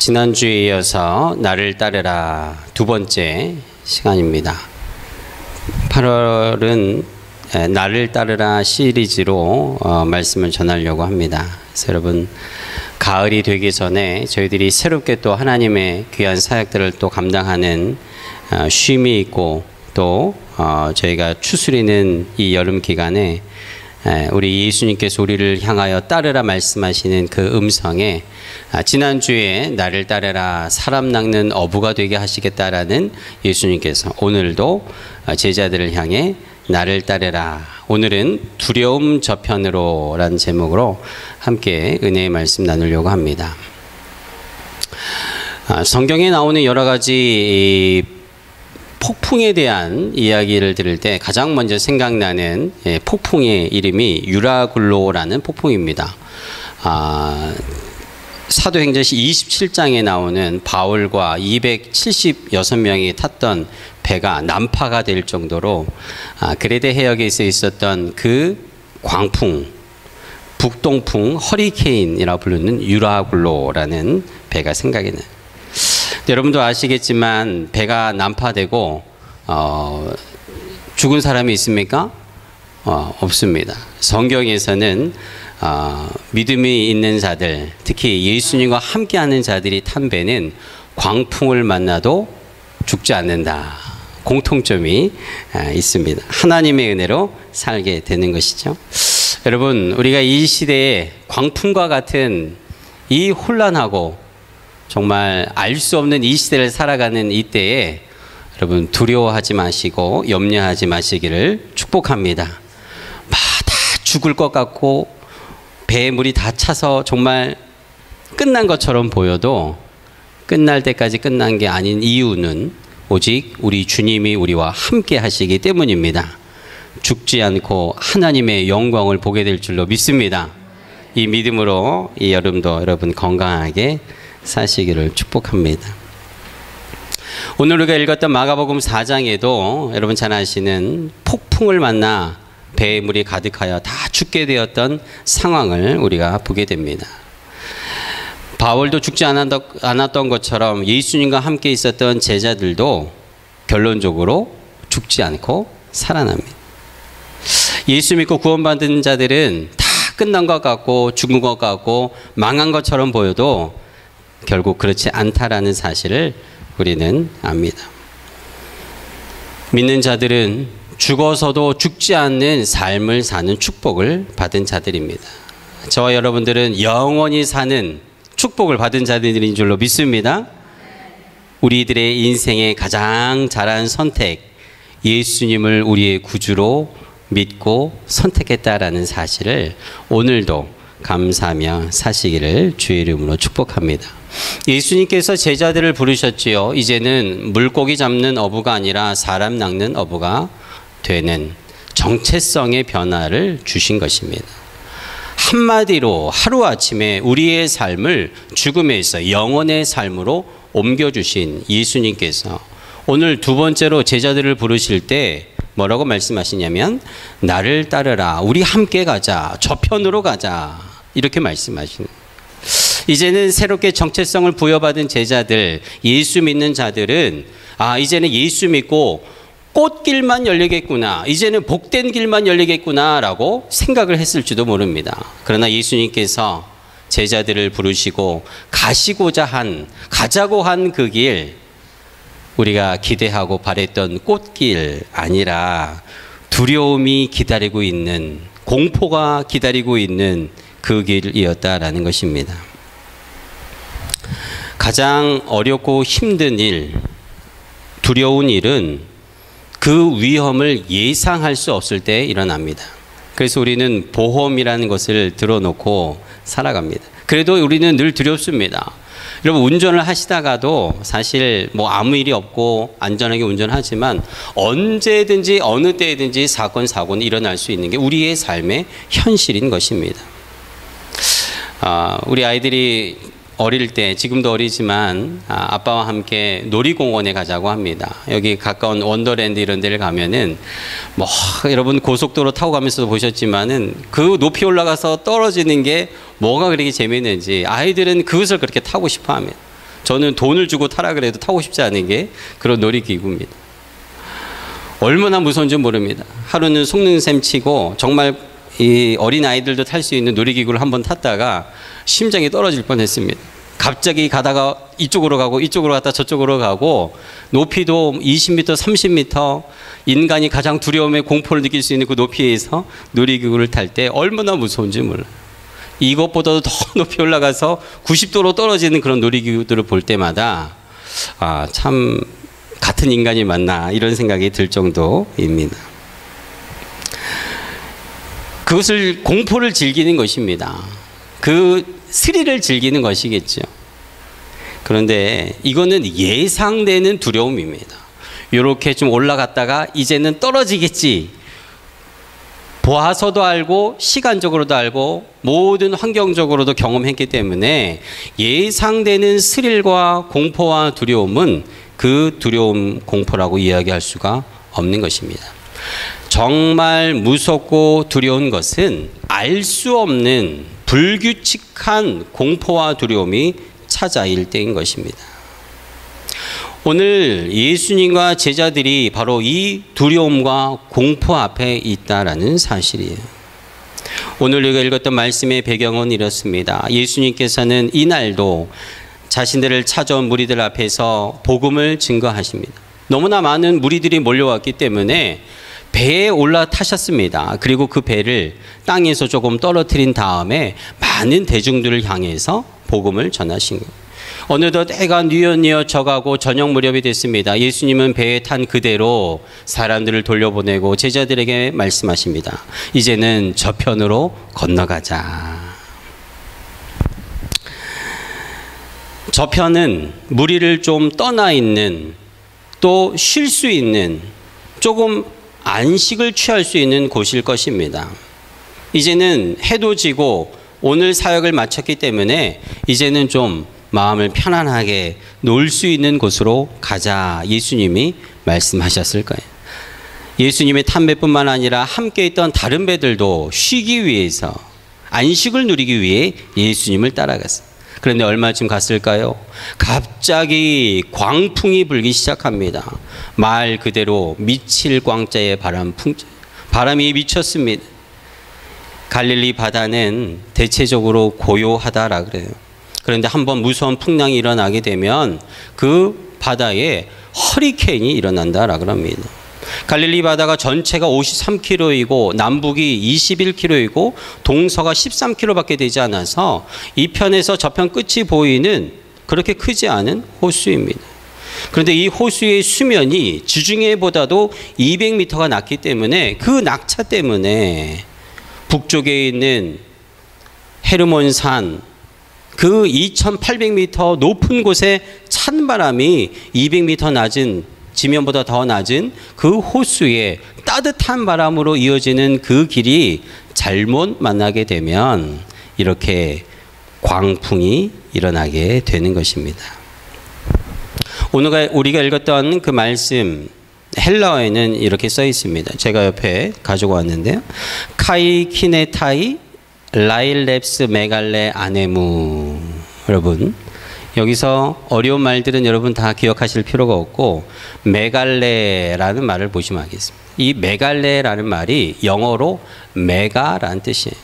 지난주에 이어서 나를 따르라 두 번째 시간입니다. 8월은 나를 따르라 시리즈로 말씀을 전하려고 합니다. 그래서 여러분, 가을이 되기 전에 저희들이 새롭게 또 하나님의 귀한 사역들을 또 감당하는 쉼이 있고 또 저희가 추스리는 이 여름 기간에 우리 예수님께서 우리를 향하여 따르라 말씀하시는 그 음성에 지난주에 나를 따르라 사람 낚는 어부가 되게 하시겠다라는 예수님께서 오늘도 제자들을 향해 나를 따르라, 오늘은 두려움 저편으로 라는 제목으로 함께 은혜의 말씀 나누려고 합니다. 성경에 나오는 여러 가지 폭풍에 대한 이야기를 들을 때 가장 먼저 생각나는 폭풍의 이름이 유라굴로라는 폭풍입니다. 사도행전 27장에 나오는 바울과 276명이 탔던 배가 난파가 될 정도로 그레데 해역에서 있었던 그 광풍, 북동풍 허리케인이라고 부르는 유라굴로라는 배가 생각이 나요. 여러분도 아시겠지만 배가 난파되고 죽은 사람이 있습니까? 없습니다. 성경에서는 믿음이 있는 자들, 특히 예수님과 함께하는 자들이 탄 배는 광풍을 만나도 죽지 않는다. 공통점이 있습니다. 하나님의 은혜로 살게 되는 것이죠. 여러분, 우리가 이 시대에 광풍과 같은 이 혼란하고 정말 알 수 없는 이 시대를 살아가는 이때에 여러분, 두려워하지 마시고 염려하지 마시기를 축복합니다. 다 죽을 것 같고 배에 물이 다 차서 정말 끝난 것처럼 보여도 끝날 때까지 끝난 게 아닌 이유는 오직 우리 주님이 우리와 함께 하시기 때문입니다. 죽지 않고 하나님의 영광을 보게 될 줄로 믿습니다. 이 믿음으로 이 여름도 여러분 건강하게 사시기를 축복합니다. 오늘 우리가 읽었던 마가복음 4장에도 여러분 잘 아시는 폭풍을 만나 배에 물이 가득하여 다 죽게 되었던 상황을 우리가 보게 됩니다. 바울도 죽지 않았던 것처럼 예수님과 함께 있었던 제자들도 결론적으로 죽지 않고 살아납니다. 예수 믿고 구원받은 자들은 다 끝난 것 같고 죽은 것 같고 망한 것처럼 보여도 결국 그렇지 않다라는 사실을 우리는 압니다. 믿는 자들은 죽어서도 죽지 않는 삶을 사는 축복을 받은 자들입니다. 저와 여러분들은 영원히 사는 축복을 받은 자들인 줄로 믿습니다. 우리들의 인생의 가장 잘한 선택, 예수님을 우리의 구주로 믿고 선택했다라는 사실을 오늘도 감사하며 사시기를 주의 이름으로 축복합니다. 예수님께서 제자들을 부르셨지요. 이제는 물고기 잡는 어부가 아니라 사람 낚는 어부가 되는 정체성의 변화를 주신 것입니다. 한마디로 하루아침에 우리의 삶을 죽음에서 영원의 삶으로 옮겨주신 예수님께서 오늘 두 번째로 제자들을 부르실 때 뭐라고 말씀하시냐면 나를 따르라, 우리 함께 가자, 저편으로 가자, 이렇게 말씀하시는. 이제는 새롭게 정체성을 부여받은 제자들, 예수 믿는 자들은 이제는 예수 믿고 꽃길만 열리겠구나, 이제는 복된 길만 열리겠구나 라고 생각을 했을지도 모릅니다. 그러나 예수님께서 제자들을 부르시고 가자고 한 그 길, 우리가 기대하고 바랬던 꽃길 아니라 두려움이 기다리고 있는, 공포가 기다리고 있는 그 길이었다라는 것입니다. 가장 어렵고 힘든 일, 두려운 일은 그 위험을 예상할 수 없을 때 일어납니다. 그래서 우리는 보험이라는 것을 들어놓고 살아갑니다. 그래도 우리는 늘 두렵습니다. 여러분, 운전을 하시다가도 사실 아무 일이 없고 안전하게 운전하지만 언제든지 어느 때든지 사고는 일어날 수 있는 게 우리의 삶의 현실인 것입니다. 우리 아이들이 어릴 때, 지금도 어리지만 아빠와 함께 놀이공원에 가자고 합니다. 여기 가까운 원더랜드 이런 데를 가면은 여러분 고속도로 타고 가면서도 보셨지만은 그 높이 올라가서 떨어지는 게 뭐가 그렇게 재미있는지 아이들은 그것을 그렇게 타고 싶어 합니다. 저는 돈을 주고 타라 그래도 타고 싶지 않은 게 그런 놀이기구입니다. 얼마나 무서운지 모릅니다. 하루는 속는셈 치고 정말 이 어린 아이들도 탈 수 있는 놀이기구를 한번 탔다가 심장이 떨어질 뻔했습니다. 갑자기 가다가 이쪽으로 가고 이쪽으로 갔다 저쪽으로 가고 높이도 20m, 30m 인간이 가장 두려움에 공포를 느낄 수 있는 그 높이에서 놀이기구를 탈 때 얼마나 무서운지 몰라요. 이것보다도 더 높이 올라가서 90도로 떨어지는 그런 놀이기구들을 볼 때마다 참 같은 인간이 맞나 이런 생각이 들 정도입니다. 그것을 공포를 즐기는 것입니다. 그 스릴을 즐기는 것이겠죠. 그런데 이거는 예상되는 두려움입니다. 이렇게 좀 올라갔다가 이제는 떨어지겠지. 보아서도 알고 시간적으로도 알고 모든 환경적으로도 경험했기 때문에 예상되는 스릴과 공포와 두려움은 그 두려움, 공포라고 이야기할 수가 없는 것입니다. 정말 무섭고 두려운 것은 알 수 없는 불규칙한 공포와 두려움이 찾아일 때인 것입니다. 오늘 예수님과 제자들이 바로 이 두려움과 공포 앞에 있다라는 사실이에요. 오늘 우리가 읽었던 말씀의 배경은 이렇습니다. 예수님께서는 이날도 자신들을 찾아온 무리들 앞에서 복음을 증거하십니다. 너무나 많은 무리들이 몰려왔기 때문에 배에 올라타셨습니다. 그리고 그 배를 땅에서 조금 떨어뜨린 다음에 많은 대중들을 향해서 복음을 전하신 거예요. 어느덧 해가 뉘어져가고 저녁 무렵이 됐습니다. 예수님은 배에 탄 그대로 사람들을 돌려보내고 제자들에게 말씀하십니다. 이제는 저편으로 건너가자. 저편은 무리를 좀 떠나 있는, 또 쉴 수 있는, 조금 안식을 취할 수 있는 곳일 것입니다. 이제는 해도 지고 오늘 사역을 마쳤기 때문에 이제는 좀 마음을 편안하게 놀 수 있는 곳으로 가자, 예수님이 말씀하셨을 거예요. 예수님의 탄배뿐만 아니라 함께 있던 다른 배들도 쉬기 위해서, 안식을 누리기 위해 예수님을 따라갔어요. 그런데 얼마쯤 갔을까요? 갑자기 광풍이 불기 시작합니다. 말 그대로 미칠 광자의 바람이 미쳤습니다. 갈릴리 바다는 대체적으로 고요하다라 그래요. 그런데 한번 무서운 풍랑이 일어나게 되면 그 바다에 허리케인이 일어난다라 그럽니다. 갈릴리 바다가 전체가 53km이고 남북이 21km이고 동서가 13km밖에 되지 않아서 이 편에서 저편 끝이 보이는 그렇게 크지 않은 호수입니다. 그런데 이 호수의 수면이 지중해보다도 200m가 낮기 때문에 그 낙차 때문에 북쪽에 있는 헤르몬산 그 2800m 높은 곳에 찬바람이 200m 낮은 지면보다 더 낮은 그 호수에 따뜻한 바람으로 이어지는 그 길이 잘못 만나게 되면 이렇게 광풍이 일어나게 되는 것입니다. 오늘 우리가 읽었던 그 말씀 헬라어에는 이렇게 써 있습니다. 제가 옆에 가지고 왔는데요. 카이 키네타이 라일렙스 메갈레 아네무. 여러분 여기서 어려운 말들은 여러분 다 기억하실 필요가 없고 메갈레라는 말을 보시면 알겠습니다. 이 메갈레라는 말이 영어로 메가라는 뜻이에요.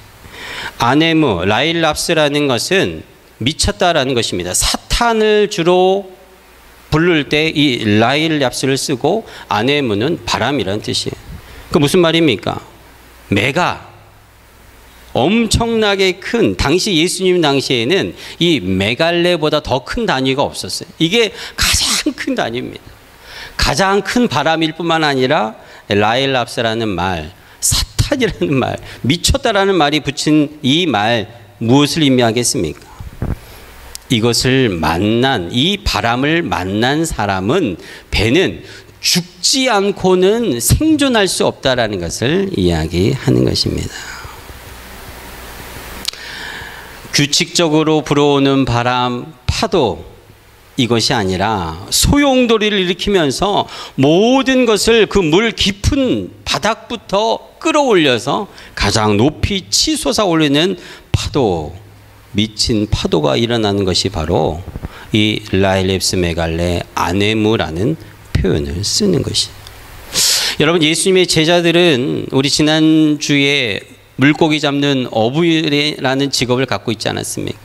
아네무, 라일랍스라는 것은 미쳤다라는 것입니다. 사탄을 주로 부를 때 이 라일랍스를 쓰고 아네무는 바람이라는 뜻이에요. 그 무슨 말입니까? 메가, 엄청나게 큰, 당시 예수님 당시에는 이 메갈레보다 더 큰 단위가 없었어요. 이게 가장 큰 단위입니다. 가장 큰 바람일 뿐만 아니라 라일랍스라는 말, 사탄이라는 말, 미쳤다라는 말이 붙인 이 말 무엇을 의미하겠습니까? 이것을 만난, 이 바람을 만난 사람은, 배는 죽지 않고는 생존할 수 없다라는 것을 이야기하는 것입니다. 규칙적으로 불어오는 바람, 파도, 이것이 아니라 소용돌이를 일으키면서 모든 것을 그 물 깊은 바닥부터 끌어올려서 가장 높이 치솟아 올리는 파도, 미친 파도가 일어나는 것이 바로 이 라일렙스 메갈레 아네무라는 표현을 쓰는 것이에요. 여러분, 예수님의 제자들은 우리 지난주에 물고기 잡는 어부라는 직업을 갖고 있지 않았습니까?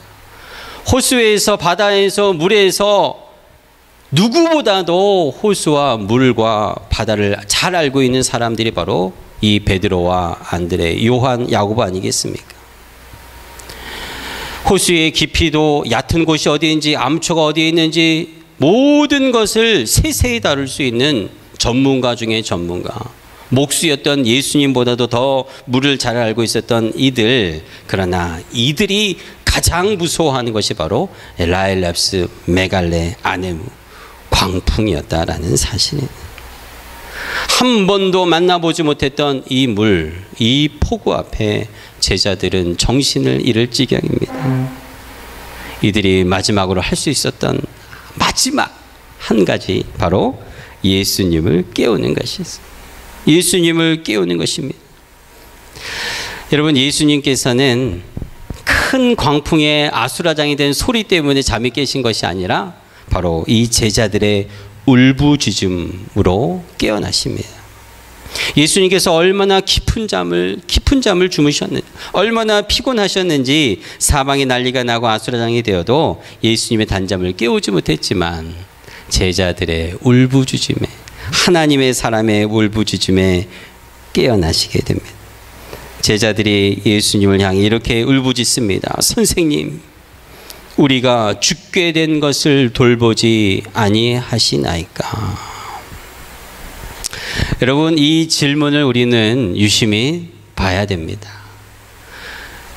호수에서, 바다에서, 물에서 누구보다도 호수와 물과 바다를 잘 알고 있는 사람들이 바로 이 베드로와 안드레, 요한, 야고보 아니겠습니까? 호수의 깊이도, 얕은 곳이 어디인지, 암초가 어디에 있는지 모든 것을 세세히 다룰 수 있는 전문가 중에 전문가, 목수였던 예수님보다도 더 물을 잘 알고 있었던 이들. 그러나 이들이 가장 무서워하는 것이 바로 라일렙스 메갈레 아네무, 광풍이었다라는 사실입니다. 한 번도 만나보지 못했던 이 물, 이 폭우 앞에 제자들은 정신을 잃을 지경입니다. 이들이 마지막으로 할 수 있었던 마지막 한 가지, 바로 예수님을 깨우는 것이었습니다. 예수님을 깨우는 것입니다. 여러분, 예수님께서는 큰 광풍의 아수라장이 된 소리 때문에 잠이 깨신 것이 아니라 바로 이 제자들의 울부짖음으로 깨어나십니다. 예수님께서 얼마나 깊은 잠을 주무셨는지, 얼마나 피곤하셨는지 사방에 난리가 나고 아수라장이 되어도 예수님의 단잠을 깨우지 못했지만 제자들의 울부짖음에, 하나님의 사람의 울부짖음에 깨어나시게 됩니다. 제자들이 예수님을 향해 이렇게 울부짖습니다. 선생님, 우리가 죽게 된 것을 돌보지 아니하시나이까? 여러분, 이 질문을 우리는 유심히 봐야 됩니다.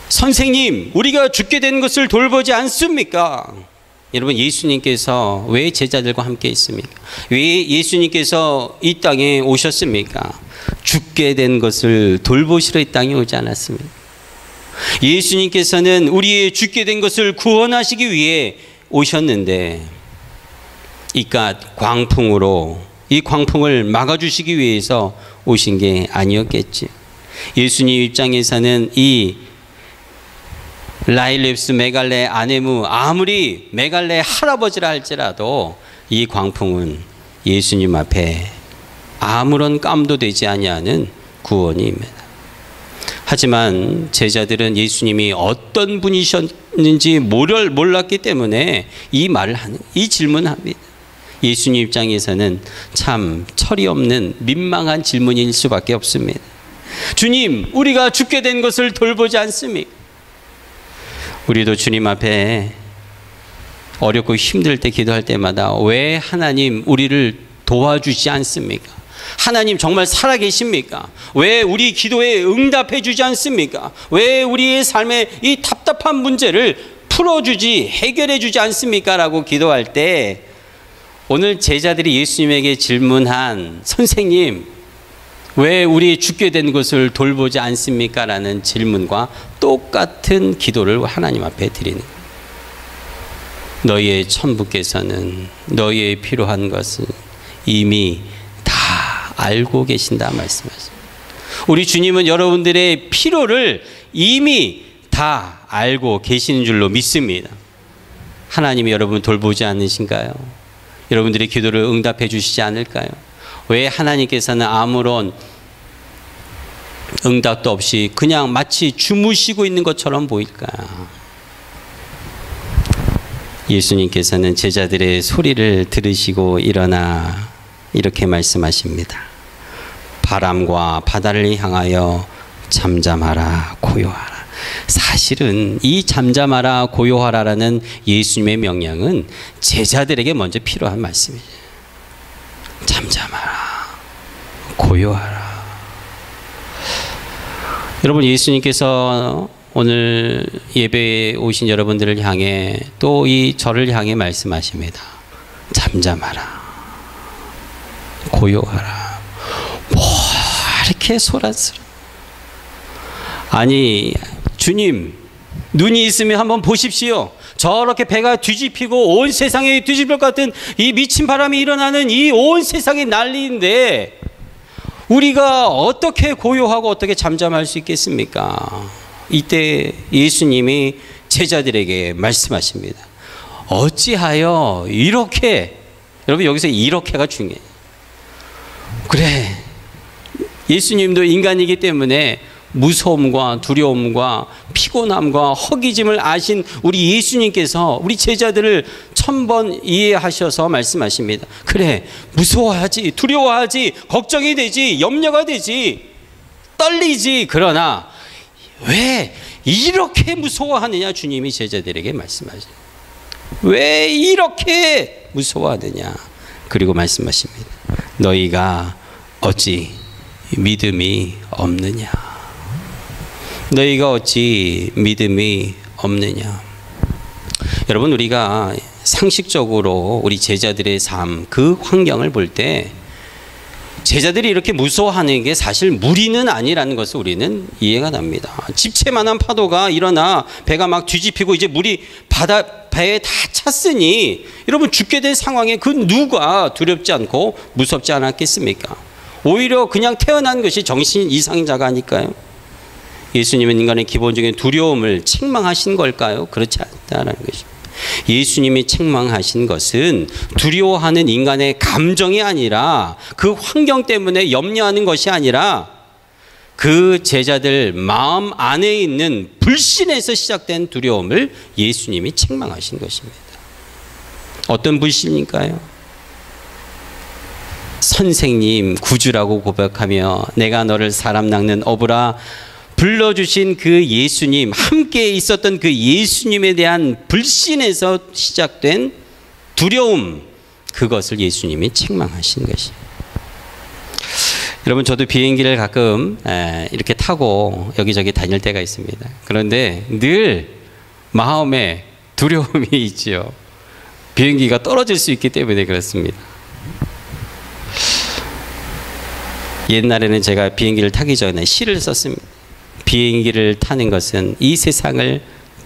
선생님, 우리가 죽게 된 것을 돌보지 않습니까? 여러분, 예수님께서 왜 제자들과 함께 있습니까? 왜 예수님께서 이 땅에 오셨습니까? 죽게 된 것을 돌보시러 이 땅에 오지 않았습니까? 예수님께서는 우리의 죽게 된 것을 구원하시기 위해 오셨는데, 이깟 광풍으로 이 광풍을 막아주시기 위해서 오신 게 아니었겠지. 예수님 입장에서는 이 라일렙스 메갈레 아네무, 아무리 메갈레 할아버지라 할지라도 이 광풍은 예수님 앞에 아무런 깜도 되지 아니하는 구원입니다. 하지만 제자들은 예수님이 어떤 분이셨는지 몰랐기 때문에 이 말을 하는, 이 질문을 합니다. 예수님 입장에서는 참 철이 없는 민망한 질문일 수밖에 없습니다. 주님, 우리가 죽게 된 것을 돌보지 않습니까? 우리도 주님 앞에 어렵고 힘들 때 기도할 때마다 왜 하나님 우리를 도와주지 않습니까? 하나님 정말 살아계십니까? 왜 우리 기도에 응답해 주지 않습니까? 왜 우리의 삶의 이 답답한 문제를 풀어주지, 해결해 주지 않습니까? 라고 기도할 때 오늘 제자들이 예수님에게 질문한 선생님, 왜 우리 죽게 된 것을 돌보지 않습니까? 라는 질문과 똑같은 기도를 하나님 앞에 드리는 거예요. 너희의 천부께서는 너희의 필요한 것을 이미 다 알고 계신다 말씀하십니다. 우리 주님은 여러분들의 필요를 이미 다 알고 계시는 줄로 믿습니다. 하나님이 여러분 돌보지 않으신가요? 여러분들의 기도를 응답해 주시지 않을까요? 왜 하나님께서는 아무런 응답도 없이 그냥 마치 주무시고 있는 것처럼 보일까요? 예수님께서는 제자들의 소리를 들으시고 일어나 이렇게 말씀하십니다. 바람과 바다를 향하여 잠잠하라, 고요하라. 사실은 이 잠잠하라, 고요하라라는 예수님의 명령은 제자들에게 먼저 필요한 말씀이에요. 잠잠하라, 고요하라. 여러분, 예수님께서 오늘 예배에 오신 여러분들을 향해 또 이 저를 향해 말씀하십니다. 잠잠하라, 고요하라. 뭐 이렇게 소란스러워. 아니 주님, 눈이 있으면 한번 보십시오. 저렇게 배가 뒤집히고 온 세상에 뒤집힐 것 같은 이 미친 바람이 일어나는 이 온 세상이 난리인데 우리가 어떻게 고요하고 어떻게 잠잠할 수 있겠습니까? 이때 예수님이 제자들에게 말씀하십니다. 어찌하여 이렇게, 여러분 여기서 이렇게가 중요해요. 그래, 예수님도 인간이기 때문에 무서움과 두려움과 피곤함과 허기짐을 아신 우리 예수님께서 우리 제자들을 1000번 이해하셔서 말씀하십니다. 그래, 무서워하지, 두려워하지, 걱정이 되지, 염려가 되지, 떨리지. 그러나 왜 이렇게 무서워하느냐, 주님이 제자들에게 말씀하시죠. 왜 이렇게 무서워하느냐. 그리고 말씀하십니다. 너희가 어찌 믿음이 없느냐. 너희가 어찌 믿음이 없느냐. 여러분, 우리가 상식적으로 우리 제자들의 삶, 그 환경을 볼 때 제자들이 이렇게 무서워하는 게 사실 무리는 아니라는 것을 우리는 이해가 납니다. 집채만한 파도가 일어나 배가 막 뒤집히고 이제 물이 배에 다 찼으니 여러분, 죽게 된 상황에 그 누가 두렵지 않고 무섭지 않았겠습니까? 오히려 그냥 태어난 것이 정신 이상자가 아닐까요? 예수님은 인간의 기본적인 두려움을 책망하신 걸까요? 그렇지 않다는 것입니다. 예수님이 책망하신 것은 두려워하는 인간의 감정이 아니라, 그 환경 때문에 염려하는 것이 아니라 그 제자들 마음 안에 있는 불신에서 시작된 두려움을 예수님이 책망하신 것입니다. 어떤 불신일까요? 선생님, 구주라고 고백하며 내가 너를 사람 낚는 어부라 불러주신 그 예수님, 함께 있었던 그 예수님에 대한 불신에서 시작된 두려움, 그것을 예수님이 책망하신 것이에요. 여러분, 저도 비행기를 가끔 이렇게 타고 여기저기 다닐 때가 있습니다. 그런데 늘 마음에 두려움이 있죠. 비행기가 떨어질 수 있기 때문에 그렇습니다. 옛날에는 제가 비행기를 타기 전에 시를 썼습니다. 비행기를 타는 것은 이 세상을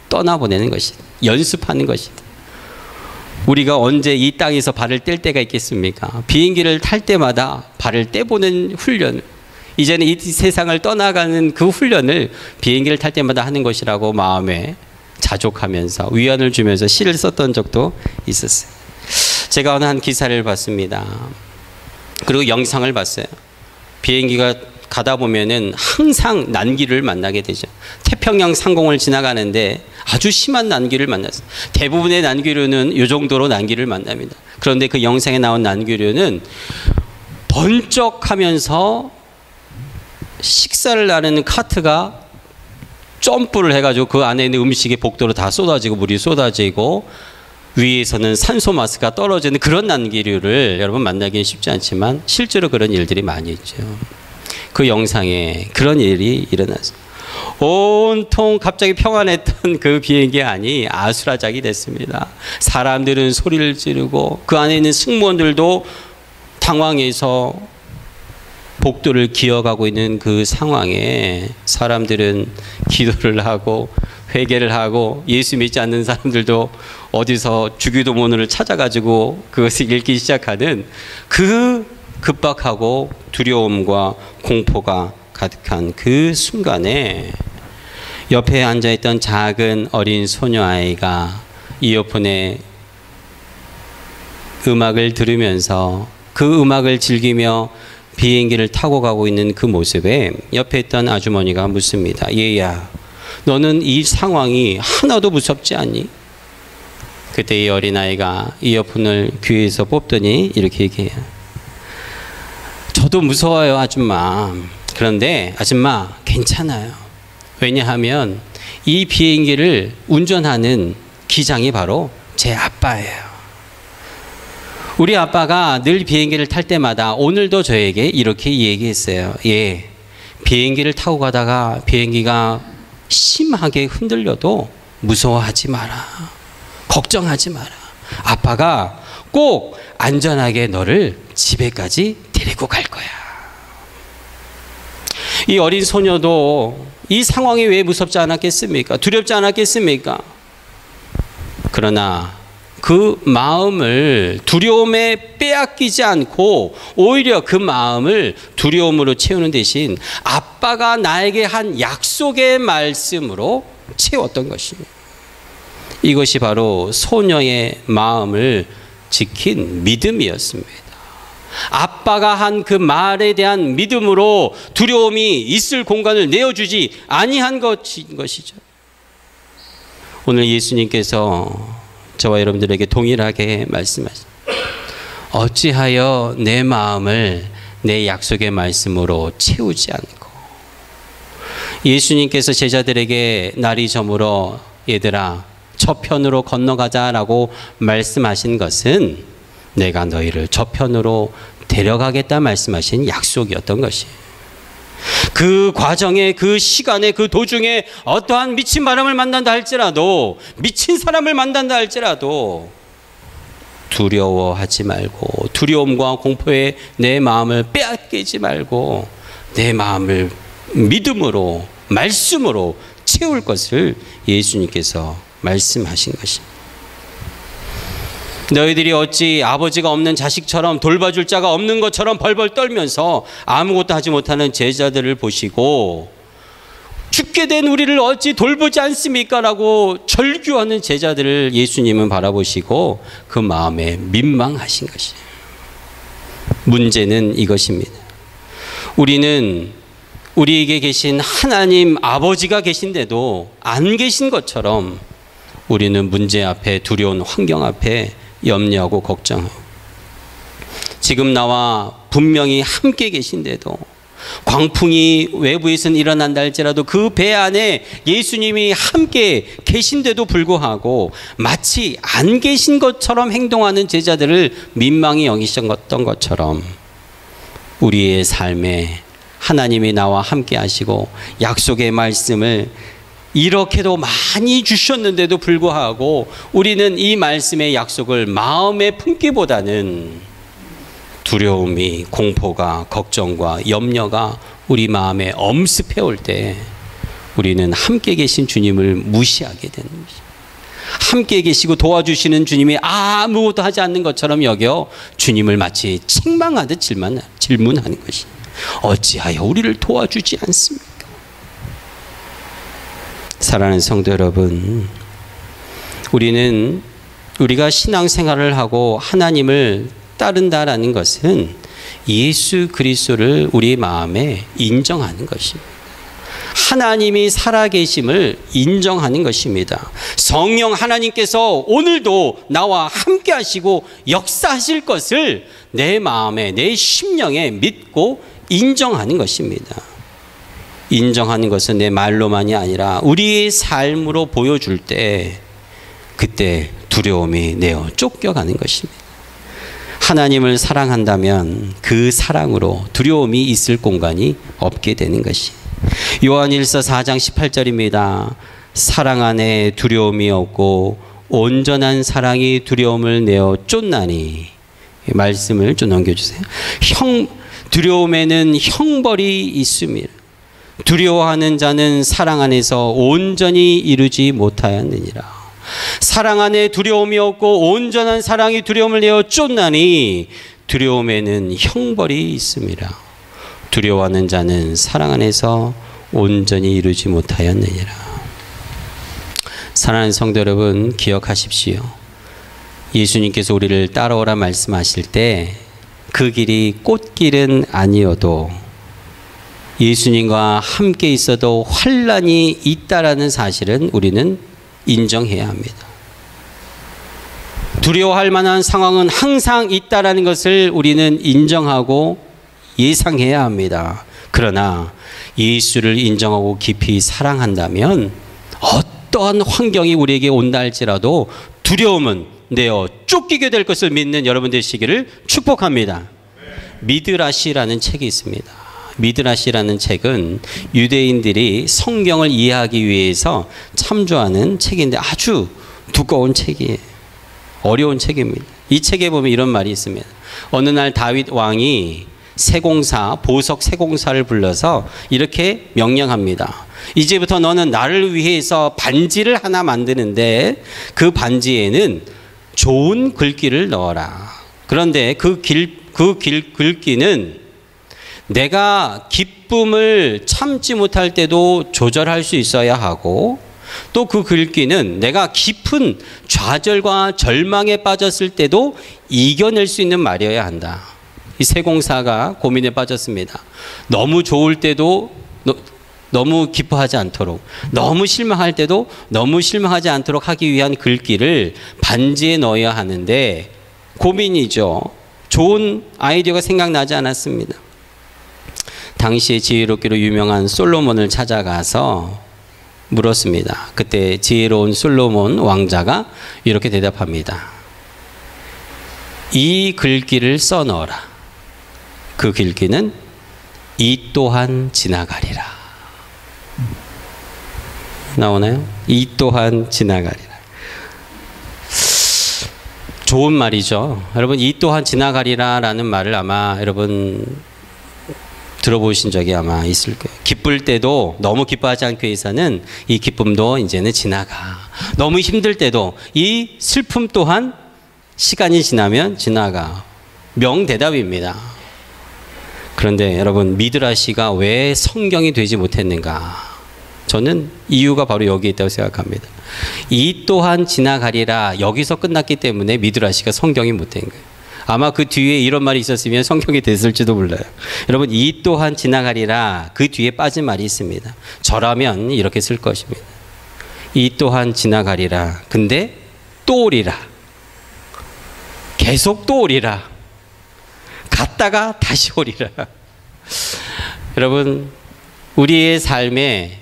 떠나보내는 것이다. 연습하는 것이다. 우리가 언제 이 땅에서 발을 뗄 때가 있겠습니까? 비행기를 탈 때마다 발을 떼보는 훈련, 이제는 이 세상을 떠나가는 그 훈련을 비행기를 탈 때마다 하는 것이라고 마음에 자족하면서 위안을 주면서 시를 썼던 적도 있었어요. 제가 어느 한 기사를 봤습니다. 그리고 영상을 봤어요. 비행기가 가다 보면은 항상 난기를 만나게 되죠. 태평양 상공을 지나가는데 아주 심한 난기를 만났어요. 대부분의 난기류는 이 정도로 난기를 만납니다. 그런데 그 영상에 나온 난기류는 번쩍하면서 식사를 나르는 카트가 점프를 해가지고 그 안에 있는 음식이 복도로 다 쏟아지고 물이 쏟아지고 위에서는 산소 마스가 떨어지는 그런 난기류를 여러분 만나기는 쉽지 않지만 실제로 그런 일들이 많이 있죠. 그 영상에 그런 일이 일어났어요. 온통 갑자기 평안했던 그 비행기 안이 아수라장이 됐습니다. 사람들은 소리를 지르고 그 안에 있는 승무원들도 당황해서 복도를 기어가고 있는 그 상황에 사람들은 기도를 하고 회개를 하고, 예수 믿지 않는 사람들도 어디서 주기도문을 찾아가지고 그것을 읽기 시작하는 그 급박하고 두려움과 공포가 가득한 그 순간에 옆에 앉아있던 작은 어린 소녀아이가 이어폰에 음악을 들으면서 그 음악을 즐기며 비행기를 타고 가고 있는 그 모습에 옆에 있던 아주머니가 묻습니다. 얘야, 너는 이 상황이 하나도 무섭지 않니? 그때 이 어린아이가 이어폰을 귀에서 뽑더니 이렇게 얘기해요. 저도 무서워요, 아줌마. 그런데 아줌마 괜찮아요. 왜냐하면 이 비행기를 운전하는 기장이 바로 제 아빠예요. 우리 아빠가 늘 비행기를 탈 때마다 오늘도 저에게 이렇게 얘기했어요. 예, 비행기를 타고 가다가 비행기가 심하게 흔들려도 무서워하지 마라. 걱정하지 마라. 아빠가 꼭 안전하게 너를 집에까지 데리고 갈 거야. 이 어린 소녀도 이 상황이 왜 무섭지 않았겠습니까? 두렵지 않았겠습니까? 그러나 그 마음을 두려움에 빼앗기지 않고 오히려 그 마음을 두려움으로 채우는 대신 아빠가 나에게 한 약속의 말씀으로 채웠던 것입니다. 이것이 바로 소녀의 마음을 지킨 믿음이었습니다. 아빠가 한 그 말에 대한 믿음으로 두려움이 있을 공간을 내어주지 아니한 것이죠. 오늘 예수님께서 저와 여러분들에게 동일하게 말씀하십니다. 어찌하여 내 마음을 내 약속의 말씀으로 채우지 않고. 예수님께서 제자들에게 날이 저물어 얘들아 저편으로 건너가자라고 말씀하신 것은 내가 너희를 저편으로 데려가겠다 말씀하신 약속이었던 것이에요. 그 과정에, 그 시간에, 그 도중에 어떠한 미친 바람을 만난다 할지라도, 미친 사람을 만난다 할지라도 두려워하지 말고, 두려움과 공포에 내 마음을 빼앗기지 말고 내 마음을 믿음으로, 말씀으로 채울 것을 예수님께서 말씀하신 것입니다. 너희들이 어찌 아버지가 없는 자식처럼 돌봐줄 자가 없는 것처럼 벌벌 떨면서 아무것도 하지 못하는 제자들을 보시고 죽게 된 우리를 어찌 돌보지 않습니까? 라고 절규하는 제자들을 예수님은 바라보시고 그 마음에 민망하신 것이에요. 문제는 이것입니다. 우리는 우리에게 계신 하나님 아버지가 계신데도 안 계신 것처럼 우리는 문제 앞에, 두려운 환경 앞에 염려하고 걱정하고, 지금 나와 분명히 함께 계신데도 광풍이 외부에서는 일어난다 할지라도 그 배 안에 예수님이 함께 계신데도 불구하고 마치 안 계신 것처럼 행동하는 제자들을 민망히 여기셨던 것처럼 우리의 삶에 하나님이 나와 함께 하시고 약속의 말씀을 이렇게도 많이 주셨는데도 불구하고 우리는 이 말씀의 약속을 마음에 품기보다는 두려움이, 공포가, 걱정과 염려가 우리 마음에 엄습해 올 때 우리는 함께 계신 주님을 무시하게 되는 것입니다. 함께 계시고 도와주시는 주님이 아무것도 하지 않는 것처럼 여겨 주님을 마치 책망하듯 질문하는 것입니다. 어찌하여 우리를 도와주지 않습니까? 사랑하는 성도 여러분, 우리가 신앙생활을 하고 하나님을 따른다라는 것은 예수 그리스도를 우리 마음에 인정하는 것입니다. 하나님이 살아계심을 인정하는 것입니다. 성령 하나님께서 오늘도 나와 함께 하시고 역사하실 것을 내 마음에, 내 심령에 믿고 인정하는 것입니다. 인정하는 것은 내 말로만이 아니라 우리의 삶으로 보여줄 때 그때 두려움이 내어 쫓겨가는 것입니다. 하나님을 사랑한다면 그 사랑으로 두려움이 있을 공간이 없게 되는 것이. 요한일서 4장 18절입니다. 사랑 안에 두려움이 없고 온전한 사랑이 두려움을 내어 쫓나니. 말씀을 좀 넘겨주세요. 두려움에는 형벌이 있습니다. 두려워하는 자는 사랑 안에서 온전히 이루지 못하였느니라. 사랑 안에 두려움이 없고 온전한 사랑이 두려움을 내어 쫓나니 두려움에는 형벌이 있습니다. 두려워하는 자는 사랑 안에서 온전히 이루지 못하였느니라. 사랑하는 성도 여러분, 기억하십시오. 예수님께서 우리를 따라오라 말씀하실 때 그 길이 꽃길은 아니어도 예수님과 함께 있어도 환난이 있다라는 사실은 우리는 인정해야 합니다. 두려워할 만한 상황은 항상 있다라는 것을 우리는 인정하고 예상해야 합니다. 그러나 예수를 인정하고 깊이 사랑한다면 어떠한 환경이 우리에게 온다 할지라도 두려움은 내어 쫓기게 될 것을 믿는 여러분 되시기를 축복합니다. 미드라시라는 책이 있습니다. 미드라시라는 책은 유대인들이 성경을 이해하기 위해서 참조하는 책인데 아주 두꺼운 책이에요. 어려운 책입니다. 이 책에 보면 이런 말이 있습니다. 어느 날 다윗 왕이 보석 세공사를 불러서 이렇게 명령합니다. 이제부터 너는 나를 위해서 반지를 하나 만드는데 그 반지에는 좋은 글귀를 넣어라. 그런데 그 글귀는 내가 기쁨을 참지 못할 때도 조절할 수 있어야 하고 또 그 글귀는 내가 깊은 좌절과 절망에 빠졌을 때도 이겨낼 수 있는 말이어야 한다. 이 세공사가 고민에 빠졌습니다. 너무 좋을 때도 너무 기뻐하지 않도록, 너무 실망할 때도 너무 실망하지 않도록 하기 위한 글귀를 반지에 넣어야 하는데 고민이죠. 좋은 아이디어가 생각나지 않았습니다. 당시에 지혜롭기로 유명한 솔로몬을 찾아가서 물었습니다. 그때 지혜로운 솔로몬 왕자가 이렇게 대답합니다. 이 글귀를 써넣어라. 그 글귀는 이 또한 지나가리라. 나오나요? 이 또한 지나가리라. 좋은 말이죠. 여러분, 이 또한 지나가리라 라는 말을 아마 여러분 들어보신 적이 아마 있을 거예요. 기쁠 때도 너무 기뻐하지 않기 위해서는 이 기쁨도 이제는 지나가. 너무 힘들 때도 이 슬픔 또한 시간이 지나면 지나가. 명대답입니다. 그런데 여러분, 미드라시가 왜 성경이 되지 못했는가? 저는 이유가 바로 여기 있다고 생각합니다. 이 또한 지나가리라 여기서 끝났기 때문에 미드라시가 성경이 못된 거예요. 아마 그 뒤에 이런 말이 있었으면 성경이 됐을지도 몰라요. 여러분, 이 또한 지나가리라 그 뒤에 빠진 말이 있습니다. 저라면 이렇게 쓸 것입니다. 이 또한 지나가리라. 근데 또 오리라. 계속 또 오리라. 갔다가 다시 오리라. 여러분, 우리의 삶에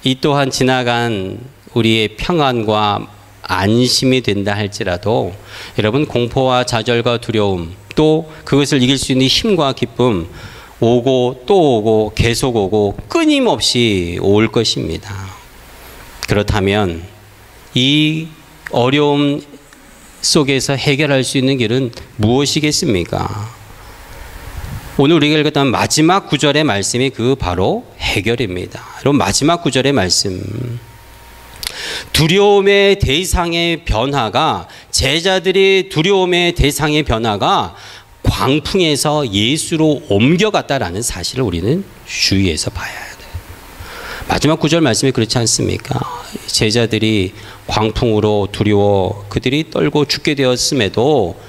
이 또한 지나간 우리의 평안과 안심이 된다 할지라도 여러분, 공포와 좌절과 두려움, 또 그것을 이길 수 있는 힘과 기쁨 오고 또 오고 계속 오고 끊임없이 올 것입니다. 그렇다면 이 어려움 속에서 해결할 수 있는 길은 무엇이겠습니까? 오늘 우리가 읽었던 마지막 구절의 말씀이 그 바로 해결입니다. 여러분, 마지막 구절의 말씀, 두려움의 대상의 변화가, 제자들의 두려움의 대상의 변화가 광풍에서 예수로 옮겨갔다라는 사실을 우리는 주의해서 봐야 돼요. 마지막 구절 말씀이 그렇지 않습니까? 제자들이 광풍으로 두려워 그들이 떨고 죽게 되었음에도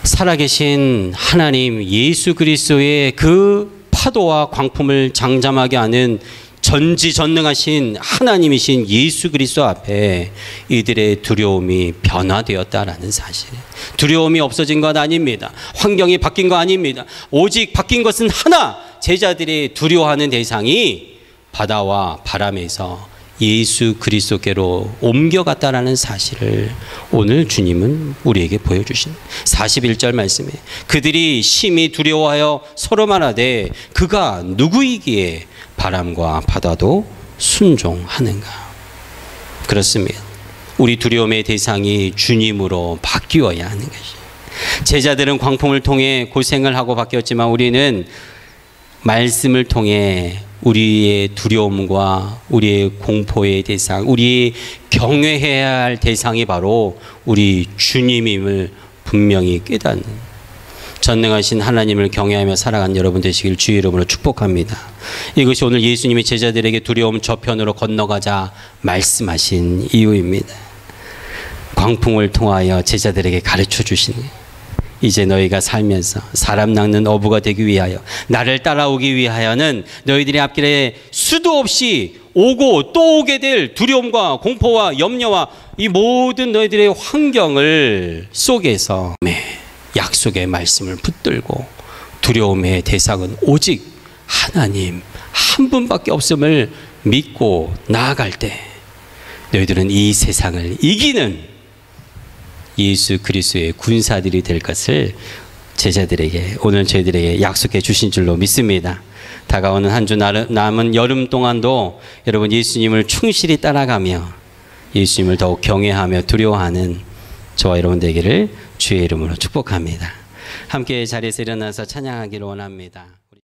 살아계신 하나님 예수 그리스도의 그 파도와 광풍을 장잠하게 하는 전지전능하신 하나님이신 예수 그리스도 앞에 이들의 두려움이 변화되었다라는 사실. 두려움이 없어진 것 아닙니다. 환경이 바뀐 거 아닙니다. 오직 바뀐 것은 하나, 제자들이 두려워하는 대상이 바다와 바람에서 예수 그리스도께로 옮겨갔다라는 사실을 오늘 주님은 우리에게 보여주신 41절 말씀에 그들이 심히 두려워하여 서로 말하되 그가 누구이기에 바람과 바다도 순종하는가. 그렇습니다. 우리 두려움의 대상이 주님으로 바뀌어야 하는 것이. 제자들은 광풍을 통해 고생을 하고 바뀌었지만 우리는 말씀을 통해 우리의 두려움과 우리의 공포의 대상, 우리 경외해야 할 대상이 바로 우리 주님임을 분명히 깨닫는 전능하신 하나님을 경외하며 살아가는 여러분 되시길 주의 이름으로 축복합니다. 이것이 오늘 예수님이 제자들에게 두려움 저편으로 건너가자 말씀하신 이유입니다. 광풍을 통하여 제자들에게 가르쳐 주시는, 이제 너희가 살면서 사람 낚는 어부가 되기 위하여 나를 따라오기 위하여는 너희들의 앞길에 수도 없이 오고 또 오게 될 두려움과 공포와 염려와 이 모든 너희들의 환경을 속에서 약속의 말씀을 붙들고 두려움의 대상은 오직 하나님 한 분밖에 없음을 믿고 나아갈 때 너희들은 이 세상을 이기는 예수 그리스도의 군사들이 될 것을 제자들에게, 오늘 저희들에게 약속해 주신 줄로 믿습니다. 다가오는 한 주 남은 여름 동안도 여러분 예수님을 충실히 따라가며 예수님을 더욱 경외하며 두려워하는 저와 여러분 되기를 주의 이름으로 축복합니다. 함께 자리에서 일어나서 찬양하기를 원합니다.